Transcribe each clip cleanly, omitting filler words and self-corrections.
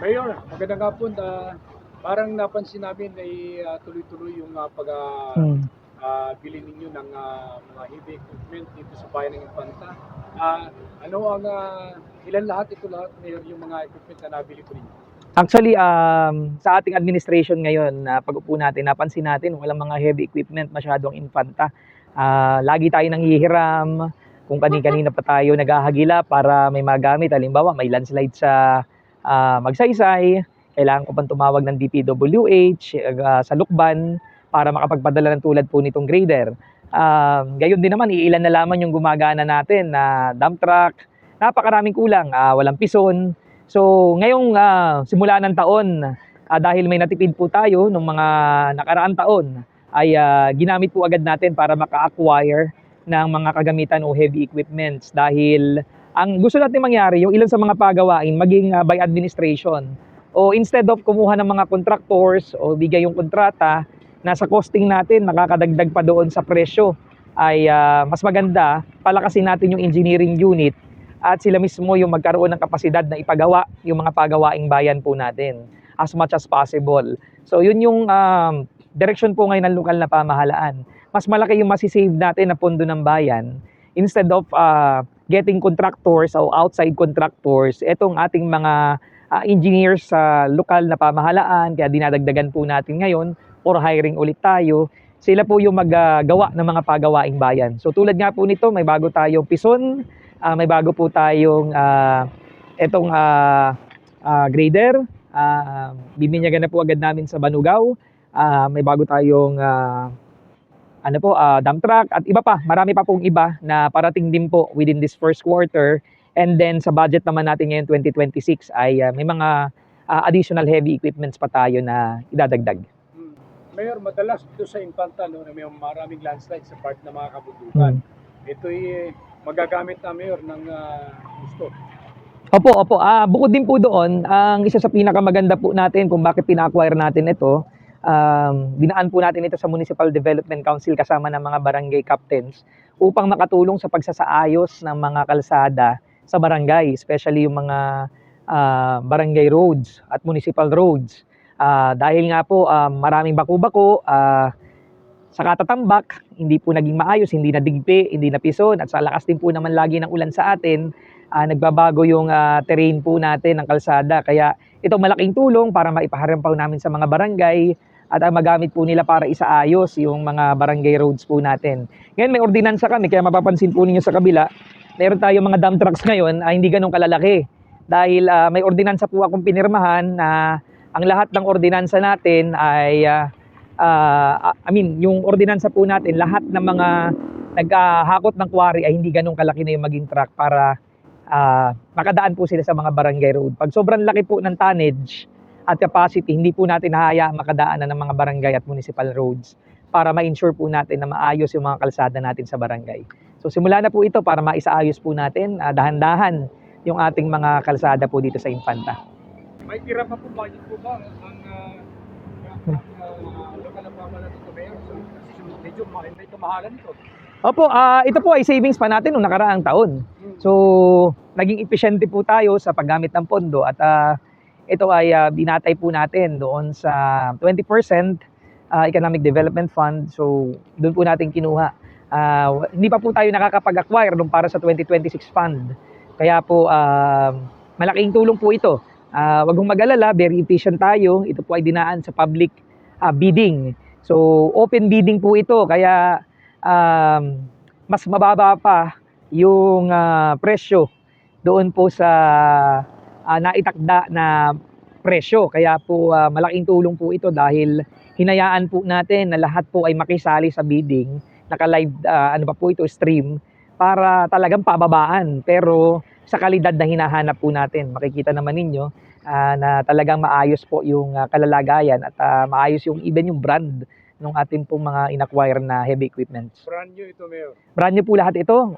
Mayor, magandang hapon. Parang napansin namin ay tuloy-tuloy yung Hmm. bili ninyo ng mga heavy equipment dito sa bayan ng Infanta. Ano ang ilan lahat ito lahat, Mayor, yung mga equipment na nabili ko ninyo? Actually, sa ating administration ngayon na pag-upo natin, napansin natin walang mga heavy equipment masyadong Infanta. Lagi tayo nanghihiram, kung kani-kanina pa tayo naghahagila para may magamit. Halimbawa, may landslide sa Magsaysay, kailangan ko pang tumawag ng DPWH sa Lukban para makapagpadala ng tulad po nitong grader. Gayon din naman, iilan na lamang yung gumagana natin na dump truck. Napakaraming kulang, walang pison. So ngayong simula ng taon, dahil may natipid po tayo nung mga nakaraang taon, ay ginamit po agad natin para maka-acquire ng mga kagamitan o heavy equipments. Dahil ang gusto natin mangyari, yung ilan sa mga pagawain maging by administration. O instead of kumuha ng mga contractors o bigay yung kontrata, nasa costing natin, nakakadagdag pa doon sa presyo, ay mas maganda palakasin natin yung engineering unit at sila mismo yung magkaroon ng kapasidad na ipagawa yung mga pagawaing bayan po natin as much as possible. So yun yung direction po ngayon ng lokal na pamahalaan. Mas malaki yung masisave natin na pondo ng bayan instead of getting contractors o outside contractors. Etong ating mga engineers sa lokal na pamahalaan, kaya dinadagdagan po natin ngayon or hiring ulit tayo. Sila po yung maggawa ng mga pagawaing bayan. So tulad nga po nito, may bago tayong pison, may bago po tayong etong grader. Bibinyagan na po agad namin sa Banugaw. May bago tayong dump truck at iba pa. Marami pa pong iba na parating din po within this first quarter. And then sa budget naman natin ngayon 2026 ay may mga additional heavy equipments pa tayo na idadagdag. Mayor, madalas dito sa Infanta, no, na may maraming landslide sa part ng mga kabundukan. Ito'y magagamit na, Mayor, ng gusto. Opo. Bukod din po doon, ang isa sa pinakamaganda po natin kung bakit pina-acquire natin ito, dinaan po natin ito sa Municipal Development Council kasama ng mga barangay captains upang makatulong sa pagsasaayos ng mga kalsada sa barangay, especially yung mga barangay roads at municipal roads. Dahil nga po maraming bako-bako, sa katatambak, hindi po naging maayos, hindi nadigpi, hindi napison, at sa lakas din po naman lagi ng ulan sa atin, nagbabago yung terrain po natin ng kalsada. Kaya ito malaking tulong para maipaharampaw namin sa mga barangay at magamit po nila para isaayos yung mga barangay roads po natin. Ngayon may ordinansa kami, kaya mapapansin po ninyo sa kabila, meron tayong mga dump trucks ngayon, hindi ganun kalalaki. Dahil may ordinansa po akong pinirmahan na ang lahat ng ordinansa natin ay yung ordinansa po natin, lahat ng mga naghahakot ng quarry ay hindi ganun kalaki na yung maging truck para makadaan po sila sa mga barangay road. Pag sobrang laki po ng tonnage at capacity, hindi po natin hahayaang makadaanan ng mga barangay at municipal roads para ma-ensure po natin na maayos yung mga kalsada natin sa barangay. So simula na po ito para maisaayos po natin dahan-dahan yung ating mga kalsada po dito sa Infanta. May tira pa po budget po ba ang lokal na pamahalaan dito, Mayor? So, medyo may kamahalan ito. Opo, ito po ay savings pa natin noong nakaraang taon. So, naging epesyente po tayo sa paggamit ng pondo at ito ay binatay po natin doon sa 20% Economic Development Fund. So, doon po natin kinuha. Hindi pa po tayo nakakapag-acquire nung para sa 2026 fund. Kaya po, malaking tulong po ito. Wag mong mag-alala, very efficient tayo. Ito po ay dinaan sa public bidding. So, open bidding po ito. Kaya, mas mababa pa yung presyo doon po sa naitakda na presyo. Kaya po malaking tulong po ito dahil hinayaan po natin na lahat po ay makisali sa bidding, naka-live po ito, stream, para talagang pababaan pero sa kalidad na hinahanap po natin. Makikita naman ninyo na talagang maayos po yung kalalagayan at maayos yung even yung brand ng ating pong mga in-acquire na heavy equipments. Brand new ito, Mayor. Brand new po lahat ito.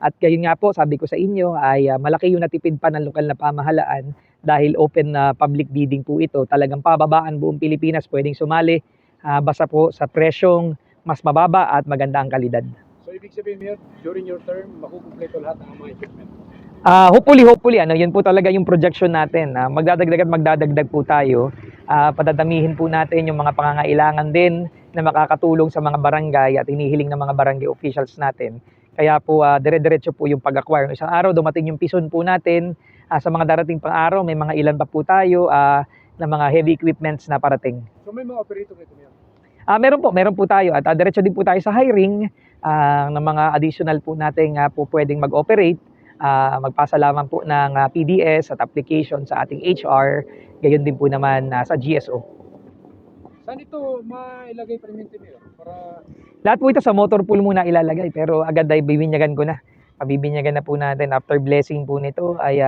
At gayon nga po, sabi ko sa inyo, ay malaki yung natipid pa ng lokal na pamahalaan dahil open public bidding po ito. Talagang pababaan buong Pilipinas pwedeng sumali basta po sa presyong mas mababa at maganda ang kalidad. So, ibig sabihin, Mayor, during your term, makukumpleto lahat ng mga equipment. Hopefully, ano, yun po talaga yung projection natin. Magdadagdag po tayo. Padadamihin po natin yung mga pangangailangan din na makakatulong sa mga barangay at hinihiling ng mga barangay officials natin. Kaya po, dire-diretso po yung pag-acquire. Isang araw, dumating yung pison po natin. Sa mga darating pang araw, may mga ilan pa po tayo na mga heavy equipments na parating. So may mga operator nito niya. Meron po tayo at diretso din po tayo sa hiring ng mga additional po nating po pwedeng mag-operate. Magpasa lamang po ng PDS at application sa ating HR, gayon din po naman sa GSO. Saan ito mailagay permanente mayor? Para Lahat po ito sa motor pool muna ilalagay, pero agad ay bibinyagan ko na. Pabibinyagan na po natin after blessing po nito ay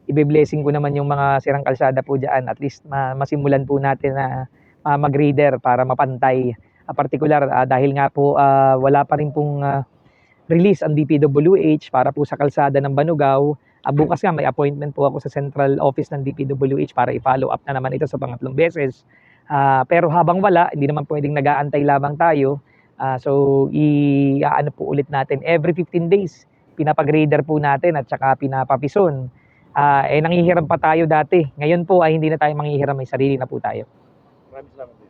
ibe-blessing ko naman yung mga sirang kalsada po diyan, at least masimulan po natin na mag-grader para mapantay. Particular dahil nga po wala pa rin pong release ang DPWH para po sa kalsada ng Banugao. Bukas nga may appointment po ako sa central office ng DPWH para i-follow up na naman ito sa pangatlong beses. Pero habang wala, hindi naman pwedeng nag-aantay lamang tayo. So i-ano po ulit natin every 15 days. Pinapag-grader po natin at saka pinapapison. Nanghihiram pa tayo dati. Ngayon po ay hindi na tayo manghihiram, may sarili na po tayo. maraming salamat.